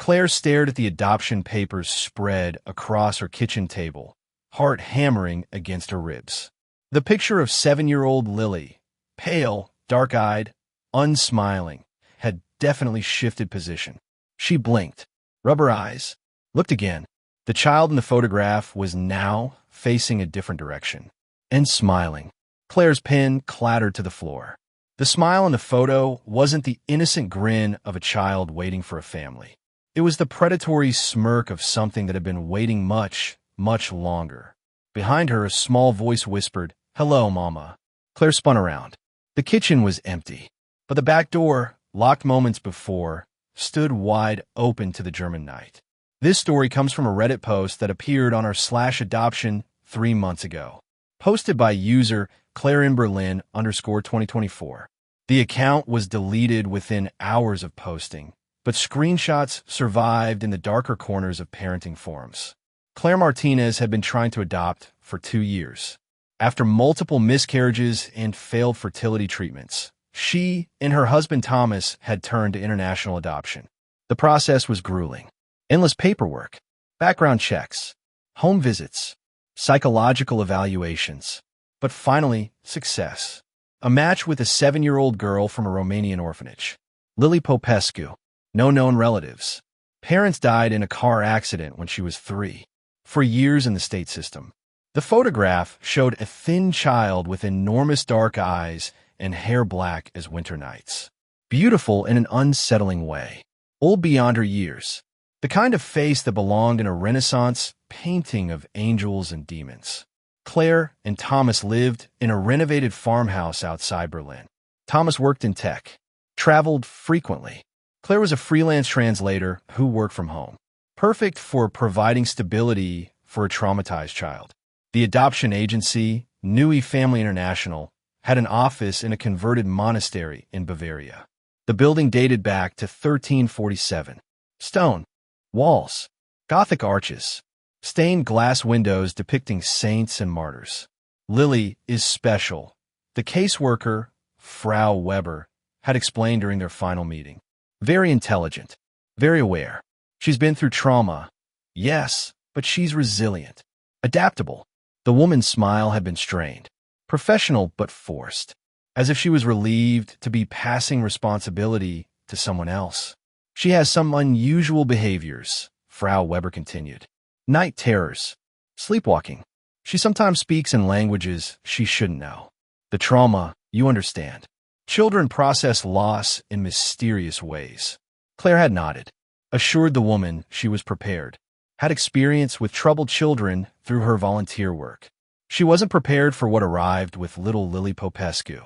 Claire stared at the adoption papers spread across her kitchen table, heart hammering against her ribs. The picture of 7-year-old Lily, pale, dark-eyed, unsmiling, had definitely shifted position. She blinked, rubbed her eyes, looked again. The child in the photograph was now facing a different direction and smiling. Claire's pen clattered to the floor. The smile in the photo wasn't the innocent grin of a child waiting for a family. It was the predatory smirk of something that had been waiting much, much longer. Behind her, a small voice whispered, "Hello, Mama." Claire spun around. The kitchen was empty, but the back door, locked moments before, stood wide open to the German night. This story comes from a Reddit post that appeared on our/adoption 3 months ago. Posted by user ClaireInBerlin_2024. The account was deleted within hours of posting, but screenshots survived in the darker corners of parenting forums. Claire Martinez had been trying to adopt for 2 years. After multiple miscarriages and failed fertility treatments, she and her husband Thomas had turned to international adoption. The process was grueling. Endless paperwork, background checks, home visits, psychological evaluations, but finally, success. A match with a 7-year-old girl from a Romanian orphanage. Lily Popescu. No known relatives. Parents died in a car accident when she was 3. For years in the state system. The photograph showed a thin child with enormous dark eyes and hair black as winter nights. Beautiful in an unsettling way. Old beyond her years. The kind of face that belonged in a Renaissance painting of angels and demons. Claire and Thomas lived in a renovated farmhouse outside Berlin. Thomas worked in tech, traveled frequently. Claire was a freelance translator who worked from home. Perfect for providing stability for a traumatized child. The adoption agency, Neue Family International, had an office in a converted monastery in Bavaria. The building dated back to 1347. Stone, walls, Gothic arches, stained glass windows depicting saints and martyrs. Lily is special, the caseworker, Frau Weber, had explained during their final meeting. Very intelligent, very aware. She's been through trauma, yes, but she's resilient, adaptable. The woman's smile had been strained, professional but forced, as if she was relieved to be passing responsibility to someone else. She has some unusual behaviors, Frau Weber continued. Night terrors, sleepwalking. She sometimes speaks in languages she shouldn't know. The trauma, you understand. Children process loss in mysterious ways. Claire had nodded, assured the woman she was prepared, had experience with troubled children through her volunteer work. She wasn't prepared for what arrived with little Lily Popescu.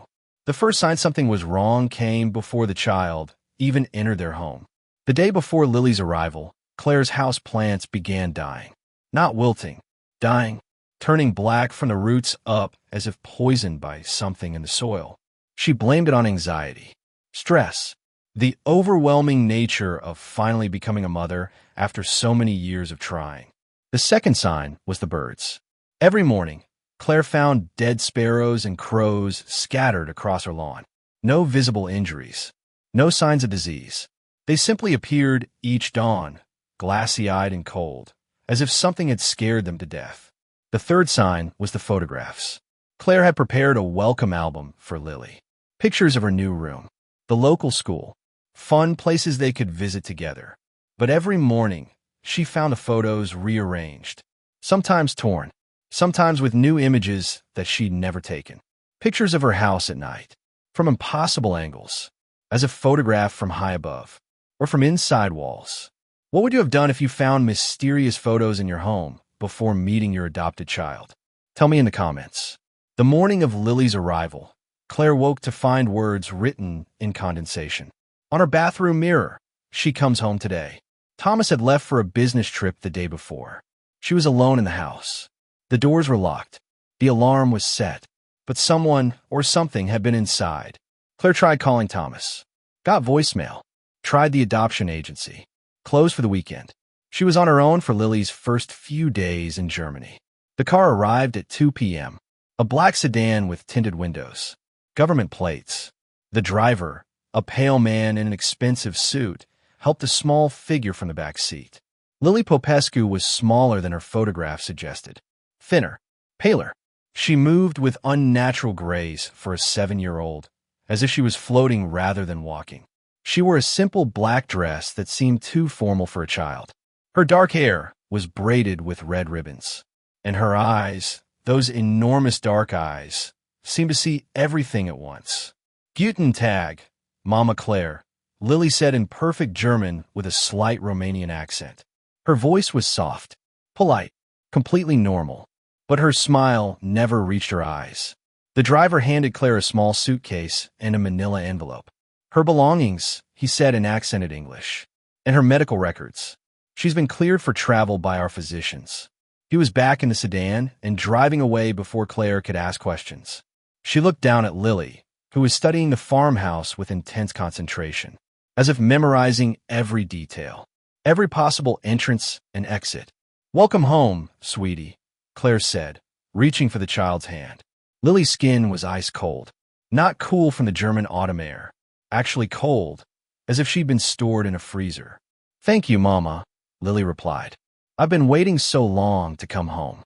The first sign something was wrong came before the child even entered their home. The day before Lily's arrival, Claire's house plants began dying. Not wilting, dying, turning black from the roots up as if poisoned by something in the soil. She blamed it on anxiety, stress, the overwhelming nature of finally becoming a mother after so many years of trying. The second sign was the birds. Every morning, Claire found dead sparrows and crows scattered across her lawn. No visible injuries, no signs of disease. They simply appeared each dawn, glassy-eyed and cold, as if something had scared them to death. The third sign was the photographs. Claire had prepared a welcome album for Lily. Pictures of her new room, the local school, fun places they could visit together. But every morning, she found the photos rearranged, sometimes torn, sometimes with new images that she'd never taken. Pictures of her house at night, from impossible angles, as if photographed from high above, or from inside walls. What would you have done if you found mysterious photos in your home before meeting your adopted child? Tell me in the comments. The morning of Lily's arrival, Claire woke to find words written in condensation. On her bathroom mirror, "She comes home today." Thomas had left for a business trip the day before. She was alone in the house. The doors were locked. The alarm was set, but someone or something had been inside. Claire tried calling Thomas. Got voicemail. Tried the adoption agency. Closed for the weekend. She was on her own for Lily's first few days in Germany. The car arrived at 2 p.m. A black sedan with tinted windows. Government plates. The driver, a pale man in an expensive suit, helped a small figure from the back seat. Lily Popescu was smaller than her photograph suggested. Thinner, paler. She moved with unnatural grace for a 7-year-old, as if she was floating rather than walking. She wore a simple black dress that seemed too formal for a child. Her dark hair was braided with red ribbons, and her eyes, those enormous dark eyes, seemed to see everything at once. Guten Tag, Mama Claire, Lily said in perfect German with a slight Romanian accent. Her voice was soft, polite, completely normal, but her smile never reached her eyes. The driver handed Claire a small suitcase and a manila envelope. Her belongings, he said in accented English, and her medical records. She's been cleared for travel by our physicians. He was back in the sedan and driving away before Claire could ask questions. She looked down at Lily, who was studying the farmhouse with intense concentration, as if memorizing every detail, every possible entrance and exit. "Welcome home, sweetie," Claire said, reaching for the child's hand. Lily's skin was ice cold, not cool from the German autumn air, actually cold, as if she'd been stored in a freezer. "Thank you, Mama," Lily replied. "I've been waiting so long to come home."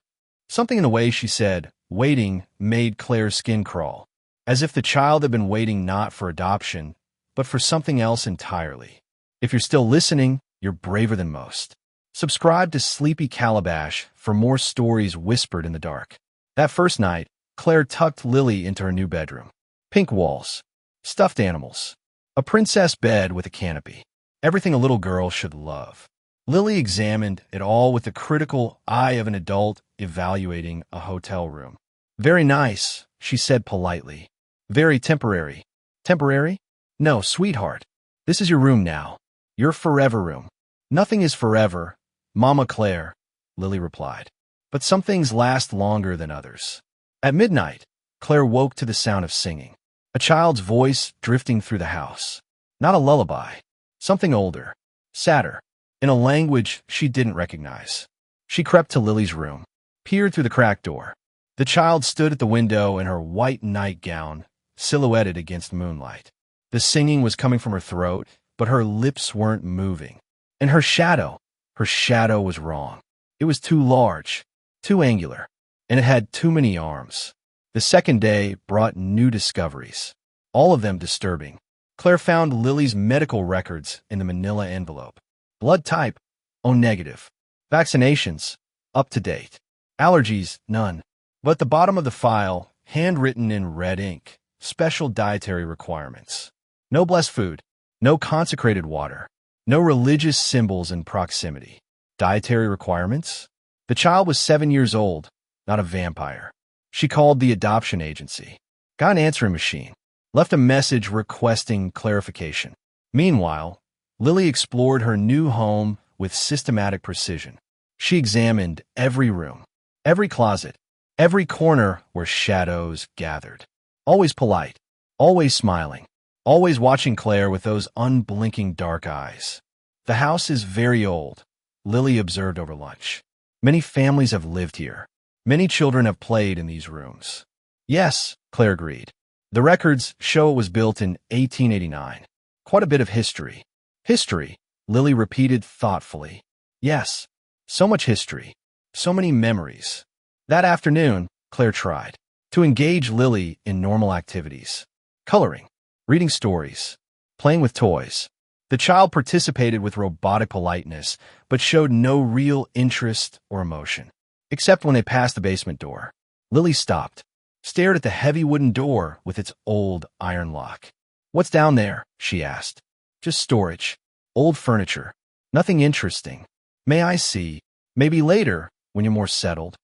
Something in the way she said, waiting, made Claire's skin crawl, as if the child had been waiting not for adoption, but for something else entirely. If you're still listening, you're braver than most. Subscribe to Sleepy Calabash for more stories whispered in the dark. That first night, Claire tucked Lily into her new bedroom. Pink walls, stuffed animals, a princess bed with a canopy, everything a little girl should love. Lily examined it all with the critical eye of an adult evaluating a hotel room. "Very nice," she said politely. "Very temporary." "Temporary? No, sweetheart. This is your room now. Your forever room." "Nothing is forever, Mama Claire," Lily replied. "But some things last longer than others." At midnight, Claire woke to the sound of singing. A child's voice drifting through the house. Not a lullaby. Something older, sadder, in a language she didn't recognize. She crept to Lily's room, peered through the cracked door. The child stood at the window in her white nightgown, silhouetted against moonlight. The singing was coming from her throat, but her lips weren't moving. And her shadow was wrong. It was too large, too angular, and it had too many arms. The second day brought new discoveries, all of them disturbing. Claire found Lily's medical records in the manila envelope. Blood type, O negative. Vaccinations, up to date. Allergies, none. But at the bottom of the file, handwritten in red ink, special dietary requirements. No blessed food, no consecrated water, no religious symbols in proximity. Dietary requirements? The child was 7 years old, not a vampire. She called the adoption agency, got an answering machine, left a message requesting clarification. Meanwhile, Lily explored her new home with systematic precision. She examined every room, every closet, every corner where shadows gathered. Always polite, always smiling, always watching Claire with those unblinking dark eyes. "The house is very old," Lily observed over lunch. "Many families have lived here. Many children have played in these rooms." "Yes," Claire agreed. "The records show it was built in 1889. Quite a bit of history." "History," Lily repeated thoughtfully. "Yes, so much history, so many memories." That afternoon, Claire tried to engage Lily in normal activities. Coloring, reading stories, playing with toys. The child participated with robotic politeness, but showed no real interest or emotion. Except when they passed the basement door. Lily stopped, stared at the heavy wooden door with its old iron lock. "What's down there?" she asked. "Just storage. Old furniture. Nothing interesting." "May I see? Maybe later, when you're more settled."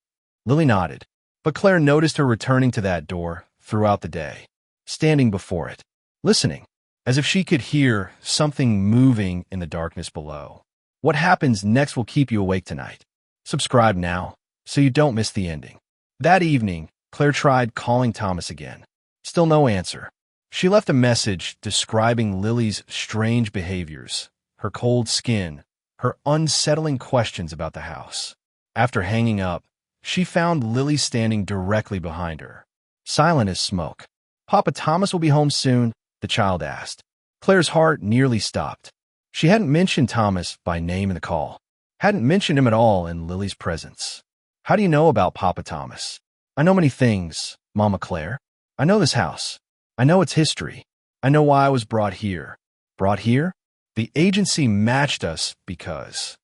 Lily nodded, but Claire noticed her returning to that door throughout the day, standing before it, listening, as if she could hear something moving in the darkness below. What happens next will keep you awake tonight. Subscribe now, so you don't miss the ending. That evening, Claire tried calling Thomas again. Still no answer. She left a message describing Lily's strange behaviors, her cold skin, her unsettling questions about the house. After hanging up, she found Lily standing directly behind her, silent as smoke. "Papa Thomas will be home soon?" the child asked. Claire's heart nearly stopped. She hadn't mentioned Thomas by name in the call, hadn't mentioned him at all in Lily's presence. How do you know about Papa Thomas? I know many things, Mama Claire. I know this house. I know its history. I know why I was brought here. Brought here? The agency matched us because...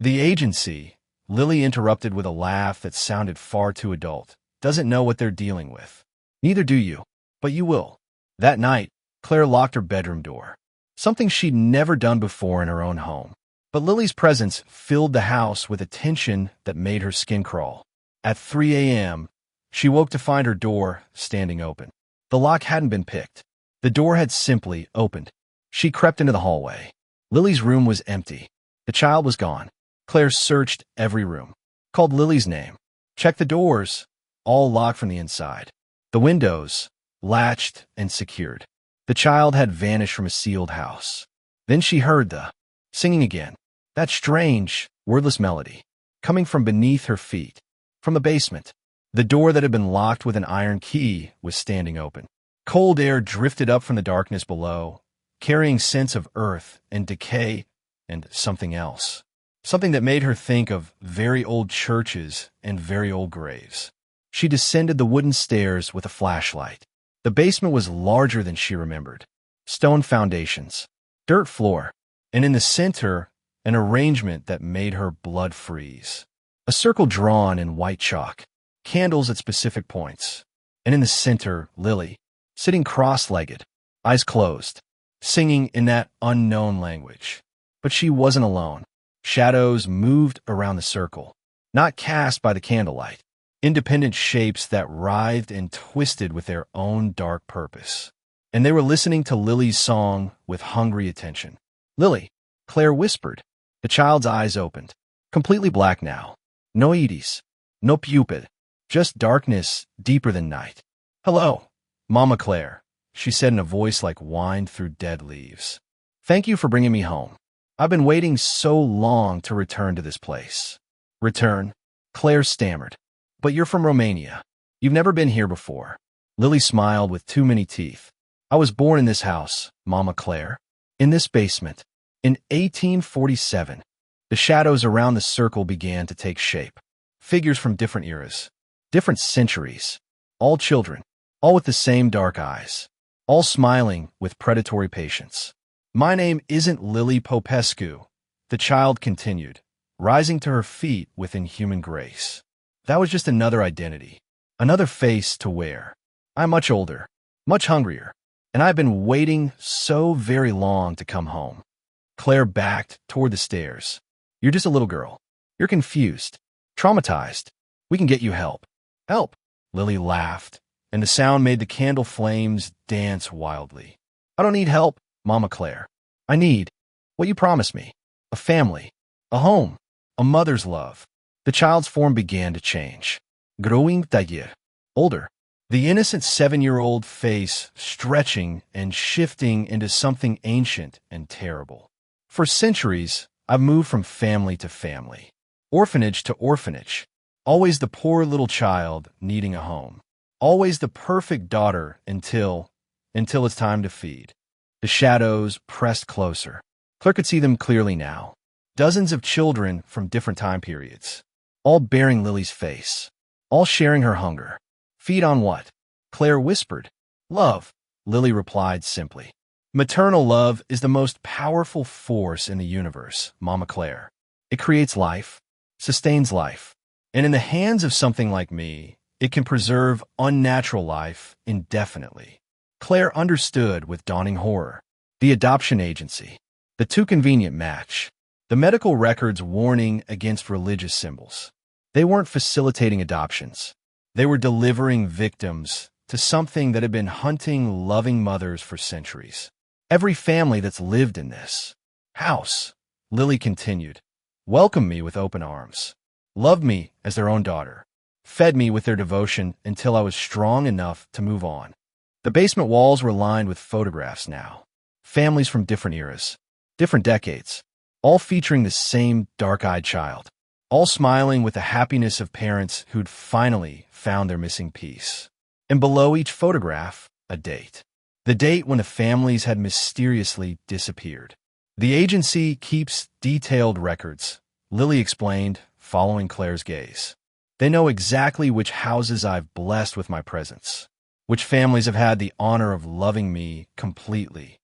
The agency, Lily interrupted with a laugh that sounded far too adult, doesn't know what they're dealing with. Neither do you, but you will. That night, Claire locked her bedroom door, something she'd never done before in her own home. But Lily's presence filled the house with a tension that made her skin crawl. At 3 a.m., she woke to find her door standing open. The lock hadn't been picked. The door had simply opened. She crept into the hallway. Lily's room was empty. The child was gone. Claire searched every room, called Lily's name, checked the doors, all locked from the inside. The windows, latched and secured. The child had vanished from a sealed house. Then she heard the singing again, that strange, wordless melody, coming from beneath her feet, from the basement. The door that had been locked with an iron key was standing open. Cold air drifted up from the darkness below, carrying scents of earth and decay and something else. Something that made her think of very old churches and very old graves. She descended the wooden stairs with a flashlight. The basement was larger than she remembered. Stone foundations, dirt floor, and in the center, an arrangement that made her blood freeze. A circle drawn in white chalk, candles at specific points, and in the center, Lily, sitting cross-legged, eyes closed, singing in that unknown language. But she wasn't alone. Shadows moved around the circle, not cast by the candlelight, independent shapes that writhed and twisted with their own dark purpose. And they were listening to Lily's song with hungry attention. Lily, Claire whispered. The child's eyes opened, completely black now. No iris, no pupil, just darkness deeper than night. Hello, Mama Claire, she said in a voice like whined through dead leaves. Thank you for bringing me home. I've been waiting so long to return to this place. Return? Claire stammered. But you're from Romania. You've never been here before. Lily smiled with too many teeth. I was born in this house, Mama Claire. In this basement. In 1847. The shadows around the circle began to take shape. Figures from different eras. Different centuries. All children. All with the same dark eyes. All smiling with predatory patience. My name isn't Lily Popescu, the child continued, rising to her feet with inhuman grace. That was just another identity, another face to wear. I'm much older, much hungrier, and I've been waiting so very long to come home. Claire backed toward the stairs. You're just a little girl. You're confused, traumatized. We can get you help. Help, Lily laughed, and the sound made the candle flames dance wildly. I don't need help, Mama Claire. I need what you promised me. A family, a home, a mother's love. The child's form began to change. Growing tagir. Older. The innocent 7-year-old face stretching and shifting into something ancient and terrible. For centuries, I've moved from family to family, orphanage to orphanage. Always the poor little child needing a home. Always the perfect daughter until it's time to feed. The shadows pressed closer. Claire could see them clearly now. Dozens of children from different time periods, all bearing Lily's face, all sharing her hunger. Feed on what? Claire whispered. Love, Lily replied simply. Maternal love is the most powerful force in the universe, Mama Claire. It creates life, sustains life, and in the hands of something like me, it can preserve unnatural life indefinitely. Claire understood with dawning horror. The adoption agency, the too convenient match, the medical records warning against religious symbols. They weren't facilitating adoptions. They were delivering victims to something that had been hunting loving mothers for centuries. Every family that's lived in this house, Lily continued, welcomed me with open arms, loved me as their own daughter, fed me with their devotion until I was strong enough to move on. The basement walls were lined with photographs now, families from different eras, different decades, all featuring the same dark-eyed child, all smiling with the happiness of parents who'd finally found their missing piece. And below each photograph, a date. The date when the families had mysteriously disappeared. The agency keeps detailed records, Lily explained, following Claire's gaze. They know exactly which houses I've blessed with my presence, which families have had the honor of loving me completely.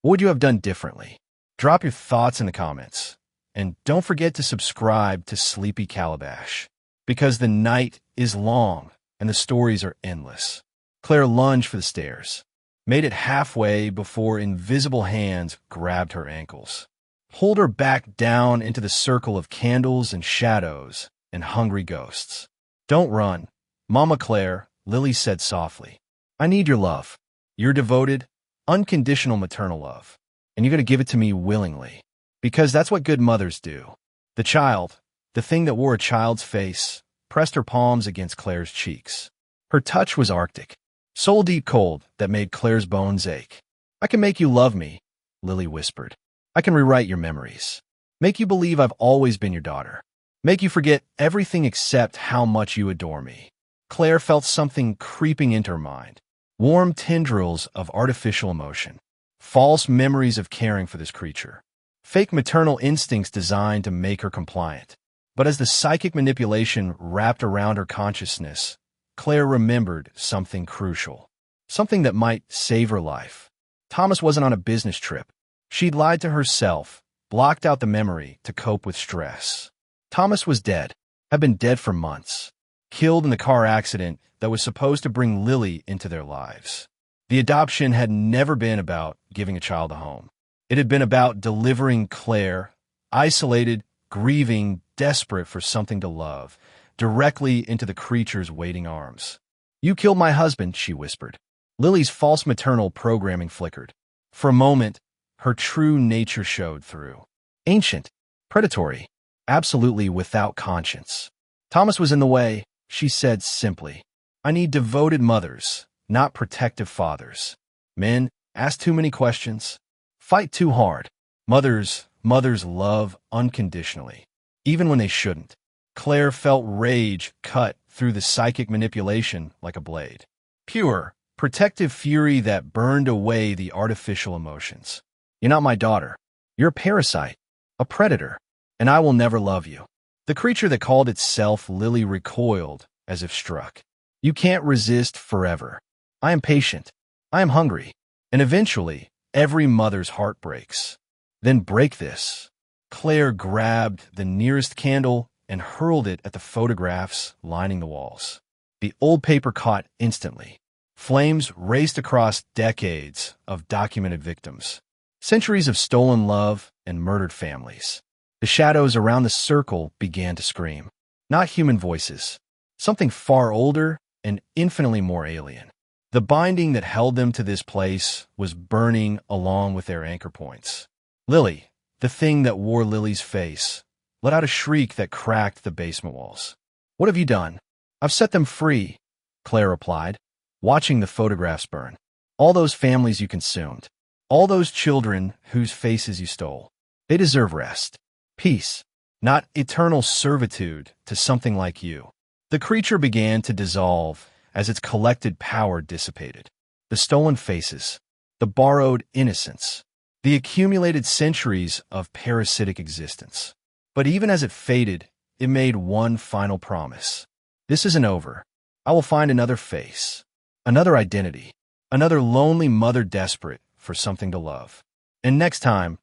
What would you have done differently? Drop your thoughts in the comments. And don't forget to subscribe to Sleepy Calabash, because the night is long and the stories are endless. Claire lunged for the stairs, made it halfway before invisible hands grabbed her ankles, pulled her back down into the circle of candles and shadows and hungry ghosts. Don't run, Mama Claire, Lily said softly. I need your love, your devoted, unconditional maternal love, and you're going to give it to me willingly. Because that's what good mothers do. The child, the thing that wore a child's face, pressed her palms against Claire's cheeks. Her touch was arctic, soul-deep cold that made Claire's bones ache. I can make you love me, Lily whispered. I can rewrite your memories. Make you believe I've always been your daughter. Make you forget everything except how much you adore me. Claire felt something creeping into her mind. Warm tendrils of artificial emotion. False memories of caring for this creature. Fake maternal instincts designed to make her compliant. But as the psychic manipulation wrapped around her consciousness, Claire remembered something crucial. Something that might save her life. Thomas wasn't on a business trip. She'd lied to herself, blocked out the memory to cope with stress. Thomas was dead, had been dead for months, killed in the car accident that was supposed to bring Lily into their lives. The adoption had never been about giving a child a home. It had been about delivering Claire, isolated, grieving, desperate for something to love, directly into the creature's waiting arms. You killed my husband, she whispered. Lily's false maternal programming flickered. For a moment, her true nature showed through. Ancient, predatory, absolutely without conscience. Thomas was in the way, she said simply. I need devoted mothers, not protective fathers. Men ask too many questions. Fight too hard. Mothers love unconditionally, even when they shouldn't. Claire felt rage cut through the psychic manipulation like a blade. Pure, protective fury that burned away the artificial emotions. You're not my daughter. You're a parasite, a predator, and I will never love you. The creature that called itself Lily recoiled as if struck. You can't resist forever. I am patient. I am hungry. And eventually, every mother's heart breaks. Then break this. Claire grabbed the nearest candle and hurled it at the photographs lining the walls. The old paper caught instantly. Flames raced across decades of documented victims. Centuries of stolen love and murdered families. The shadows around the circle began to scream. Not human voices. Something far older and infinitely more alien. The binding that held them to this place was burning along with their anchor points. Lily, the thing that wore Lily's face, let out a shriek that cracked the basement walls. What have you done? I've set them free, Claire replied, watching the photographs burn. All those families you consumed. All those children whose faces you stole. They deserve rest. Peace. Not eternal servitude to something like you. The creature began to dissolve as its collected power dissipated. The stolen faces, the borrowed innocence, the accumulated centuries of parasitic existence. But even as it faded, it made one final promise. This isn't over. I will find another face, another identity, another lonely mother desperate for something to love. And next time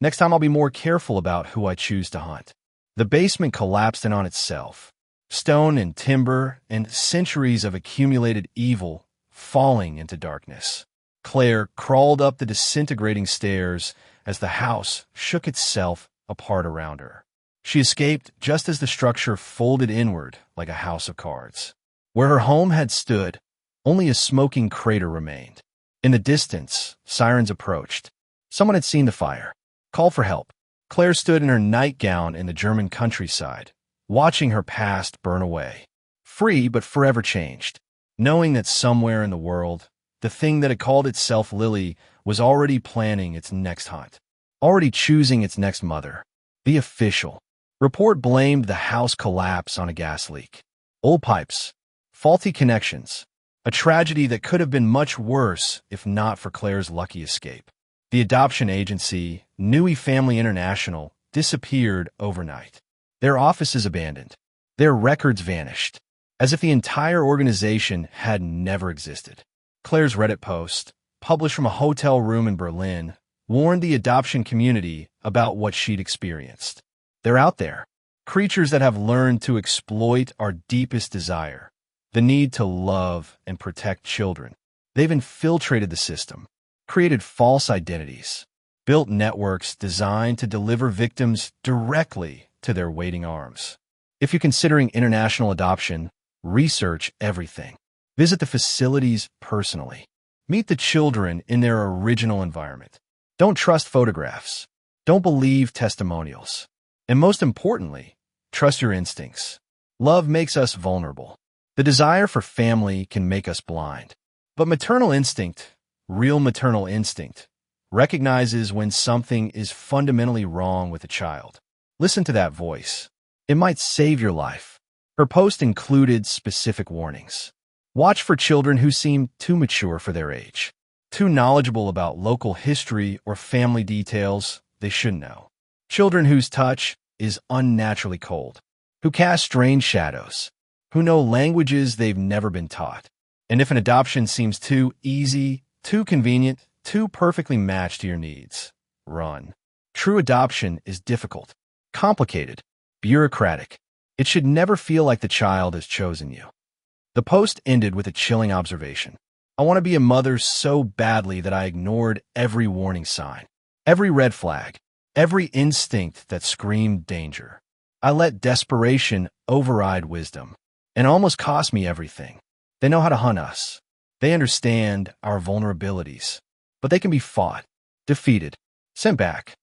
I'll be more careful about who I choose to hunt. The basement collapsed in on itself. Stone and timber and centuries of accumulated evil falling into darkness. Claire crawled up the disintegrating stairs as the house shook itself apart around her. She escaped just as the structure folded inward like a house of cards. Where her home had stood, only a smoking crater remained. In the distance, sirens approached. Someone had seen the fire. Called for help. Claire stood in her nightgown in the German countryside, watching her past burn away. Free but forever changed. Knowing that somewhere in the world, the thing that had called itself Lily was already planning its next hunt. Already choosing its next mother. The official. Report blamed the house collapse on a gas leak. Old pipes. Faulty connections. A tragedy that could have been much worse if not for Claire's lucky escape. The adoption agency, Nui Family International disappeared overnight. Their offices abandoned. Their records vanished, as if the entire organization had never existed. Claire's Reddit post, published from a hotel room in Berlin, warned the adoption community about what she'd experienced. They're out there, creatures that have learned to exploit our deepest desire, the need to love and protect children. They've infiltrated the system, created false identities, built networks designed to deliver victims directly to their waiting arms. If you're considering international adoption, research everything. Visit the facilities personally. Meet the children in their original environment. Don't trust photographs. Don't believe testimonials. And most importantly, trust your instincts. Love makes us vulnerable. The desire for family can make us blind. But maternal instinct, real maternal instinct, recognizes when something is fundamentally wrong with a child. Listen to that voice. It might save your life. Her post included specific warnings. Watch for children who seem too mature for their age, too knowledgeable about local history or family details they shouldn't know. Children whose touch is unnaturally cold, who cast strange shadows, who know languages they've never been taught. And if an adoption seems too easy, too convenient, too perfectly matched to your needs, run. True adoption is difficult, complicated, bureaucratic. It should never feel like the child has chosen you. The post ended with a chilling observation. I want to be a mother so badly that I ignored every warning sign, every red flag, every instinct that screamed danger. I let desperation override wisdom, and almost cost me everything. They know how to hunt us. They understand our vulnerabilities, but they can be fought, defeated, sent back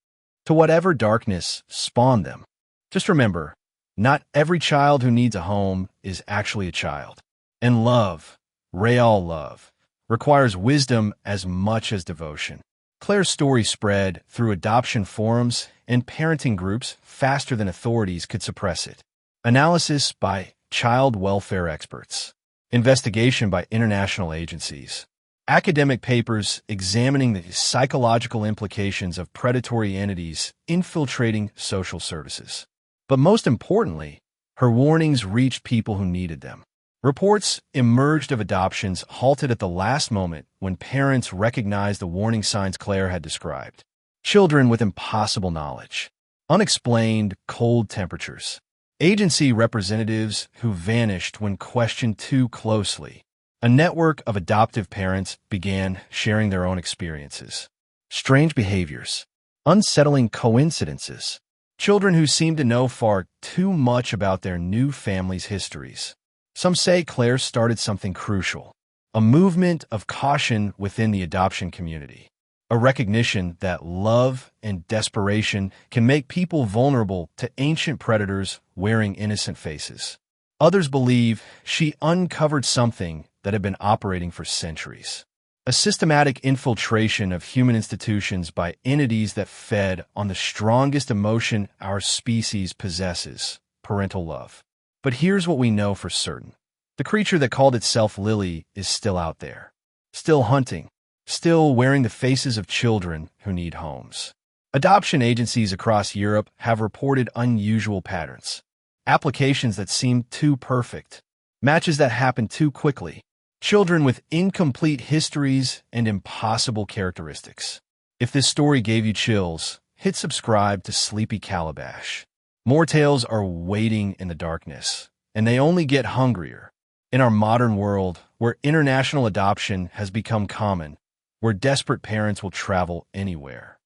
to whatever darkness spawned them. Just remember, not every child who needs a home is actually a child. And love, real love, requires wisdom as much as devotion. Claire's story spread through adoption forums and parenting groups faster than authorities could suppress it. Analysis by child welfare experts. Investigation by international agencies. Academic papers examining the psychological implications of predatory entities infiltrating social services. But most importantly, her warnings reached people who needed them. Reports emerged of adoptions halted at the last moment when parents recognized the warning signs Claire had described. Children with impossible knowledge, unexplained cold temperatures, agency representatives who vanished when questioned too closely. A network of adoptive parents began sharing their own experiences. Strange behaviors, unsettling coincidences, children who seemed to know far too much about their new family's histories. Some say Claire started something crucial, a movement of caution within the adoption community, a recognition that love and desperation can make people vulnerable to ancient predators wearing innocent faces. Others believe she uncovered something that had been operating for centuries, a systematic infiltration of human institutions by entities that fed on the strongest emotion our species possesses, parental love. But here's what we know for certain. The creature that called itself Lily is still out there, still hunting, still wearing the faces of children who need homes. Adoption agencies across Europe have reported unusual patterns, applications that seem too perfect, matches that happen too quickly, children with incomplete histories and impossible characteristics. If this story gave you chills, hit subscribe to Sleepy Calabash. More tales are waiting in the darkness, and they only get hungrier. In our modern world, where international adoption has become common, where desperate parents will travel anywhere,